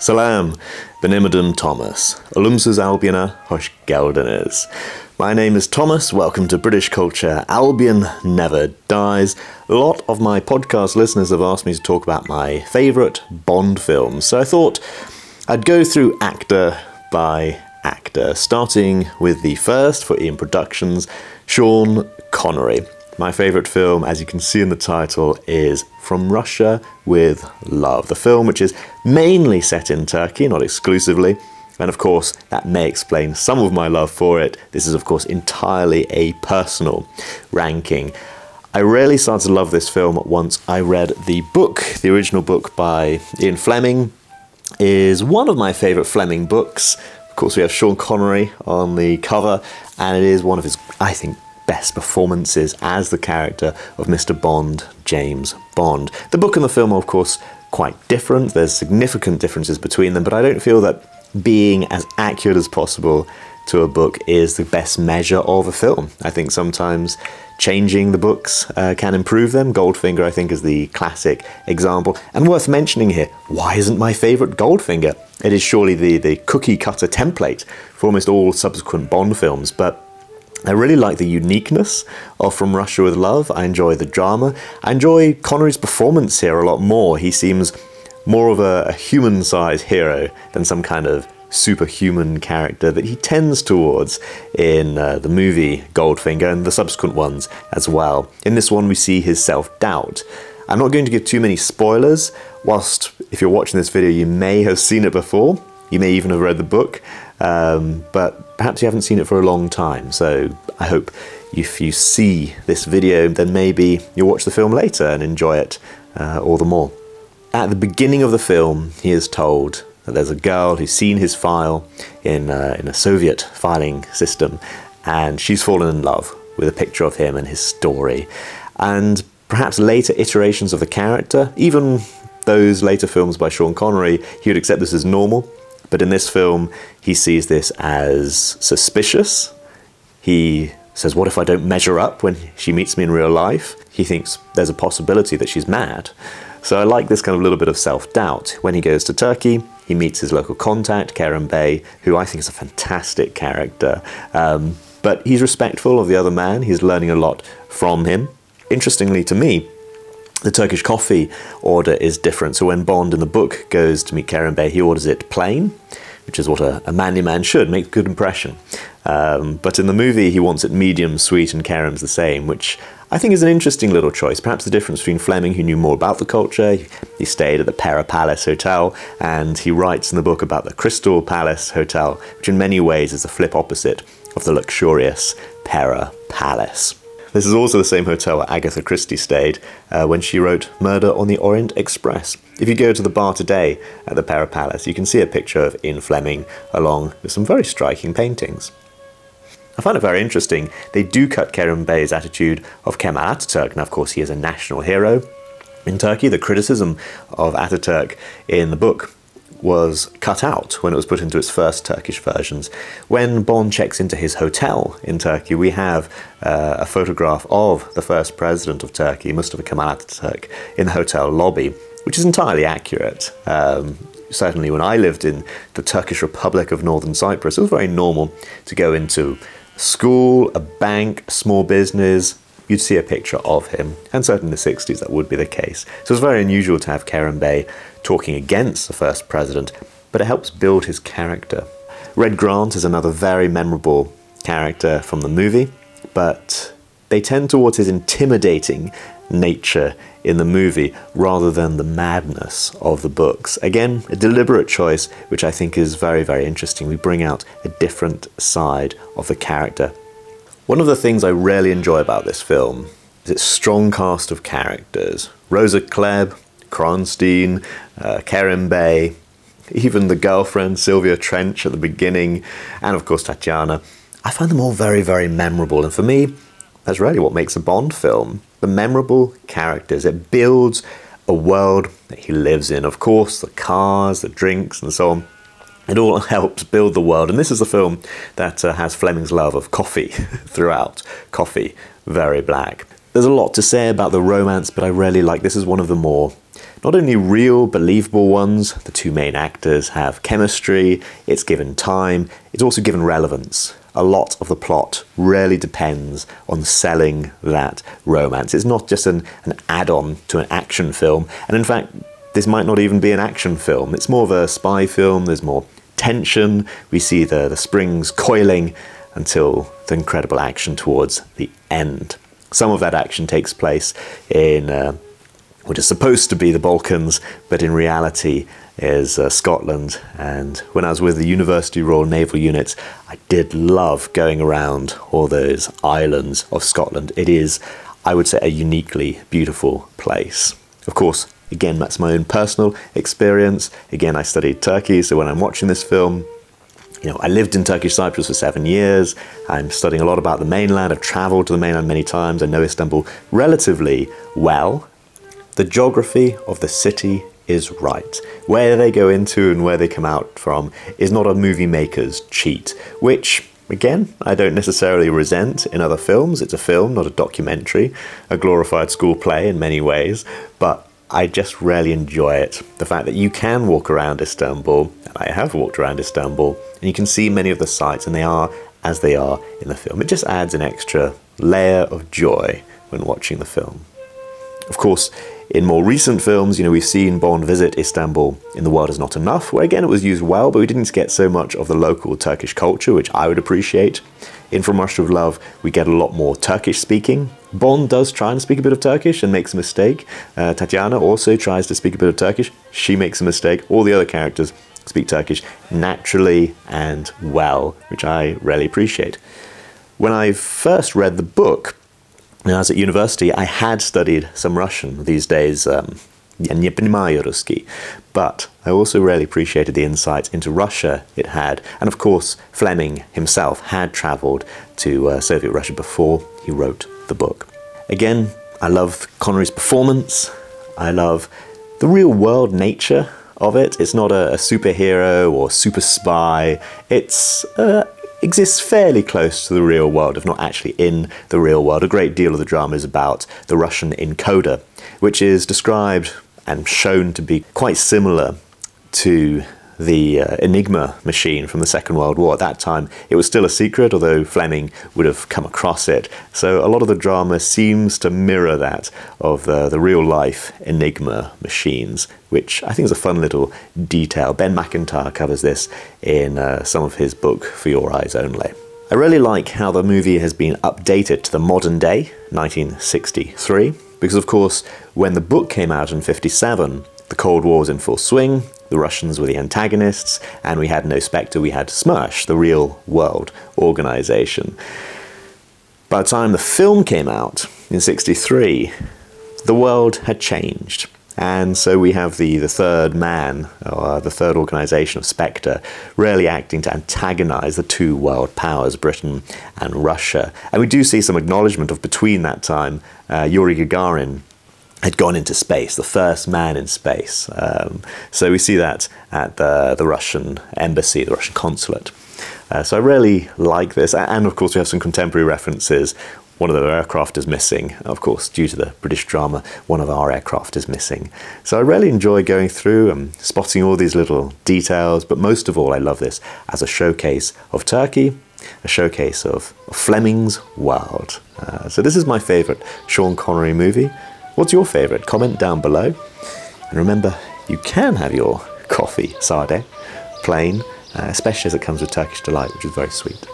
Salam, Benimedum Thomas, Olumsuz Albiona, Hoş geldiniz. My name is Thomas, welcome to British Culture. Albion never dies. A lot of my podcast listeners have asked me to talk about my favourite Bond films, so I thought I'd go through actor by actor, starting with the first for Ian Productions, Sean Connery. My favourite film, as you can see in the title, is From Russia with Love, the film which is mainly set in Turkey, not exclusively, and of course that may explain some of my love for it. This is of course entirely a personal ranking. I really started to love this film once I read the book. The original book by Ian Fleming is one of my favourite Fleming books. Of course we have Sean Connery on the cover, and it is one of his, I think, best performances as the character of Mr. Bond, James Bond. The book and the film are of course quite different. There's significant differences between them, but I don't feel that being as accurate as possible to a book is the best measure of a film. I think sometimes changing the books can improve them. Goldfinger, I think, is the classic example. And worth mentioning here, why isn't my favourite Goldfinger? It is surely the cookie cutter template for almost all subsequent Bond films, but I really like the uniqueness of From Russia with Love. I enjoy the drama. I enjoy Connery's performance here a lot more. He seems more of a human-sized hero than some kind of superhuman character that he tends towards in the movie Goldfinger and the subsequent ones as well. In this one we see his self-doubt. I'm not going to give too many spoilers, whilst if you're watching this video you may have seen it before. You may even have read the book, but perhaps you haven't seen it for a long time, so I hope if you see this video then maybe you'll watch the film later and enjoy it all the more. At the beginning of the film he is told that there's a girl who's seen his file in a Soviet filing system, and she's fallen in love with a picture of him and his story. And perhaps later iterations of the character, even those later films by Sean Connery, he would accept this as normal. But in this film, he sees this as suspicious. He says, what if I don't measure up when she meets me in real life? He thinks there's a possibility that she's mad. So I like this kind of little bit of self-doubt. When he goes to Turkey, he meets his local contact, Kerem Bey, who I think is a fantastic character. But he's respectful of the other man. He's learning a lot from him. Interestingly to me, the Turkish coffee order is different. So when Bond in the book goes to meet Kerem Bey, he orders it plain, which is what a manly man should, make a good impression. But in the movie, he wants it medium sweet, and Kerem's the same, which I think is an interesting little choice. Perhaps the difference between Fleming, who knew more about the culture, he stayed at the Pera Palace Hotel, and he writes in the book about the Crystal Palace Hotel, which in many ways is the flip opposite of the luxurious Pera Palace. This is also the same hotel where Agatha Christie stayed when she wrote Murder on the Orient Express. If you go to the bar today at the Pera Palace, you can see a picture of Ian Fleming along with some very striking paintings. I find it very interesting. They do cut Kerem Bey's attitude of Kemal Ataturk. Now, of course, he is a national hero in Turkey. The criticism of Ataturk in the book was cut out when it was put into its first Turkish versions. When Bond checks into his hotel in Turkey, we have a photograph of the first president of Turkey, Mustafa Kemal Ataturk, in the hotel lobby, which is entirely accurate. Certainly when I lived in the Turkish Republic of Northern Cyprus, it was very normal to go into a school, a bank, a small business, you'd see a picture of him, and certainly in the 60s that would be the case. So it's very unusual to have Kerem Bey talking against the first president, but it helps build his character. Red Grant is another very memorable character from the movie, but they tend towards his intimidating nature in the movie rather than the madness of the books. Again, a deliberate choice, which I think is very, very interesting. We bring out a different side of the character. One of the things I really enjoy about this film is its strong cast of characters. Rosa Klebb, Kronstein, Kerem Bey, even the girlfriend Sylvia Trench at the beginning, and of course Tatiana. I find them all very, very memorable, and for me, that's really what makes a Bond film. The memorable characters. It builds a world that he lives in. Of course, the cars, the drinks, and so on. It all helps build the world, and this is a film that has Fleming's love of coffee throughout. Coffee, very black. There's a lot to say about the romance, but I really like this is one of the more Not only real, believable ones, the two main actors have chemistry, it's given time, it's also given relevance. A lot of the plot really depends on selling that romance. It's not just an add-on to an action film, and in fact, this might not even be an action film. It's more of a spy film, there's more tension, we see the springs coiling until the incredible action towards the end. Some of that action takes place in what is supposed to be the Balkans, but in reality is Scotland. And when I was with the University Royal Naval Unit, I did love going around all those islands of Scotland. It is, I would say, a uniquely beautiful place. Of course, again, that's my own personal experience. Again, I studied Turkey, so when I'm watching this film, I lived in Turkish Cyprus for 7 years. I'm studying a lot about the mainland. I've traveled to the mainland many times. I know Istanbul relatively well. The geography of the city is right. Where they go into and where they come out from is not a movie maker's cheat, which, again, I don't necessarily resent in other films. It's a film, not a documentary, a glorified school play in many ways, but I just really enjoy it. The fact that you can walk around Istanbul, and I have walked around Istanbul, and you can see many of the sights, and they are as they are in the film. It just adds an extra layer of joy when watching the film. Of course, in more recent films, we've seen Bond visit Istanbul in The World Is Not Enough, where again it was used well, but we didn't get so much of the local Turkish culture, which I would appreciate. In From Russia with Love, we get a lot more Turkish speaking. Bond does try and speak a bit of Turkish and makes a mistake. Tatiana also tries to speak a bit of Turkish. She makes a mistake. All the other characters speak Turkish naturally and well, which I really appreciate. When I first read the book, when I was at university, I had studied some Russian. These days, я не понимаю русский. But I also really appreciated the insights into Russia it had. And of course, Fleming himself had travelled to Soviet Russia before he wrote the book. Again, I love Connery's performance. I love the real-world nature of it. It's not a superhero or super spy. It's exists fairly close to the real world, if not actually in the real world. A great deal of the drama is about the Russian encoder, which is described and shown to be quite similar to the Enigma machine from the Second World War. At that time, it was still a secret, although Fleming would have come across it. So a lot of the drama seems to mirror that of the real-life Enigma machines, which I think is a fun little detail. Ben McIntyre covers this in some of his book, For Your Eyes Only. I really like how the movie has been updated to the modern day, 1963, because of course, when the book came out in 1957, the Cold War was in full swing, the Russians were the antagonists, and we had no Spectre, we had SMERSH, the real world organization. By the time the film came out in 1963, the world had changed. And so we have the third man, or the third organization of Spectre, really acting to antagonize the two world powers, Britain and Russia. And we do see some acknowledgement of, between that time, Yuri Gagarin had gone into space, the first man in space. So we see that at the Russian embassy, the Russian consulate. So I really like this. And of course we have some contemporary references. One of their aircraft is missing. Of course, due to the British drama, one of our aircraft is missing. So I really enjoy going through and spotting all these little details, but most of all I love this as a showcase of Turkey, a showcase of Fleming's world. So this is my favourite Sean Connery movie. What's your favourite? Comment down below. And remember, you can have your coffee sade, plain, especially as it comes with Turkish delight, which is very sweet.